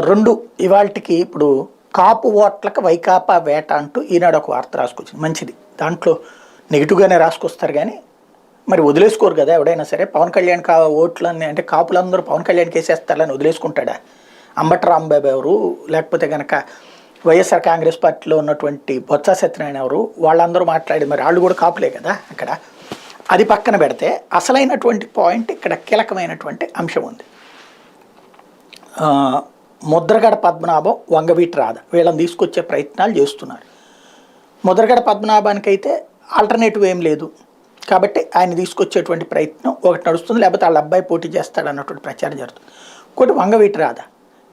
రెండు ఇవాళకి ఇప్పుడు కాపు ఓట్లకు వైకాపా వేట అంటూ ఈనాడు ఒక వార్త రాసుకొచ్చింది. మంచిది, దాంట్లో నెగిటివ్గానే రాసుకొస్తారు కానీ మరి వదిలేసుకోరు కదా ఎవడైనా సరే. పవన్ కళ్యాణ్ ఓట్లన్నీ అంటే కాపులందరూ పవన్ కళ్యాణ్కి వేసేస్తారని వదిలేసుకుంటాడా? అంబటి రాంబాబు ఎవరు, లేకపోతే కనుక వైఎస్ఆర్ కాంగ్రెస్ పార్టీలో ఉన్నటువంటి బొత్స సత్యనారాయణ ఎవరు, వాళ్ళందరూ మాట్లాడి మరి వాళ్ళు కూడా కాపులే కదా అక్కడ. అది పక్కన పెడితే అసలైనటువంటి పాయింట్ ఇక్కడ కీలకమైనటువంటి అంశం ఉంది. ముద్రగడ పద్మనాభం, వంగవీటి రాధ వీళ్ళని తీసుకొచ్చే ప్రయత్నాలు చేస్తున్నారు. ముద్రగడ పద్మనాభానికి అయితే ఆల్టర్నేటివ్ ఏం లేదు కాబట్టి ఆయన తీసుకొచ్చేటువంటి ప్రయత్నం ఒకటి నడుస్తుంది, లేకపోతే వాళ్ళ అబ్బాయి పోటీ చేస్తాడు అన్నటువంటి ప్రచారం జరుగుతుంది. ఒకటి వంగవీటి రాధ,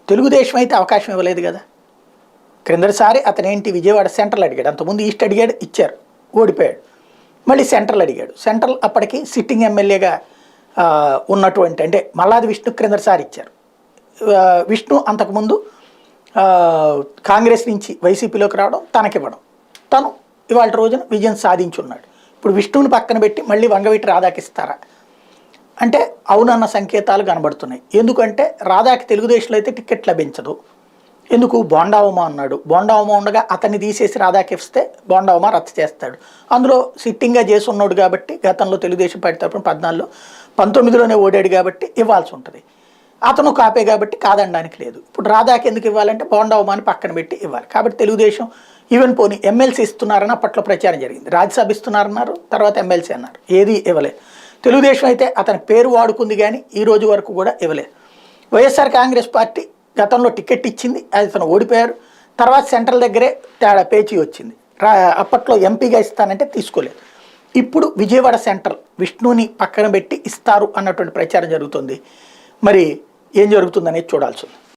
తెలుగుదేశం అయితే అవకాశం ఇవ్వలేదు కదా. క్రిందటిసారి అతనేంటి విజయవాడ సెంట్రల్ అడిగాడు, అంతకుముందు ఈస్ట్ అడిగాడు, ఇచ్చారు, ఓడిపోయాడు. మళ్ళీ సెంట్రల్ అడిగాడు, సెంట్రల్ అప్పటికి సిట్టింగ్ ఎమ్మెల్యేగా ఉన్నటువంటి అంటే మల్లాది విష్ణు క్రిందటిసారి ఇచ్చారు. విష్ణు అంతకుముందు కాంగ్రెస్ నుంచి వైసీపీలోకి రావడం, తనకివ్వడం, తను ఇవాళ రోజున విజయం సాధించున్నాడు. ఇప్పుడు విష్ణువుని పక్కన పెట్టి మళ్ళీ వంగవీటి రాధాకి ఇస్తారా అంటే అవునన్న సంకేతాలు కనబడుతున్నాయి. ఎందుకంటే రాధాకి తెలుగుదేశంలో అయితే టికెట్ లభించదు. ఎందుకు? బోండావమ అన్నాడు, బోండావమ ఉండగా అతన్ని తీసేసి రాధాకి ఇస్తే బోండావమ రద్దు చేస్తాడు. అందులో సిట్టింగ్గా చేసి ఉన్నాడు కాబట్టి గతంలో తెలుగుదేశం పార్టీ తరపున 14లో 19లోనే ఓడాడు కాబట్టి ఇవ్వాల్సి ఉంటుంది. అతను కాపే కాబట్టి కాదనడానికి లేదు. ఇప్పుడు రాధాకి ఎందుకు ఇవ్వాలంటే బోండావమాని పక్కన పెట్టి ఇవ్వాలి కాబట్టి తెలుగుదేశం ఈవెన్ పోనీ ఎమ్మెల్సీ ఇస్తున్నారని అప్పట్లో ప్రచారం జరిగింది, రాజ్యసభ ఇస్తున్నారన్నారు, తర్వాత ఎమ్మెల్సీ అన్నారు, ఏది ఇవ్వలేదు. తెలుగుదేశం అయితే అతని పేరు వాడుకుంది కానీ ఈ రోజు వరకు కూడా ఇవ్వలేదు. వైఎస్ఆర్ కాంగ్రెస్ పార్టీ గతంలో టికెట్ ఇచ్చింది, అది అతను ఓడిపోయారు. తర్వాత సెంట్రల్ దగ్గరే తేడా పేచీ వచ్చింది. అప్పట్లో ఎంపీగా ఇస్తానంటే తీసుకోలేదు. ఇప్పుడు విజయవాడ సెంట్రల్ విష్ణుని పక్కన పెట్టి ఇస్తారు అన్నటువంటి ప్రచారం జరుగుతుంది. మరి ఏం జరుగుతుందనేది చూడాల్సి ఉంది.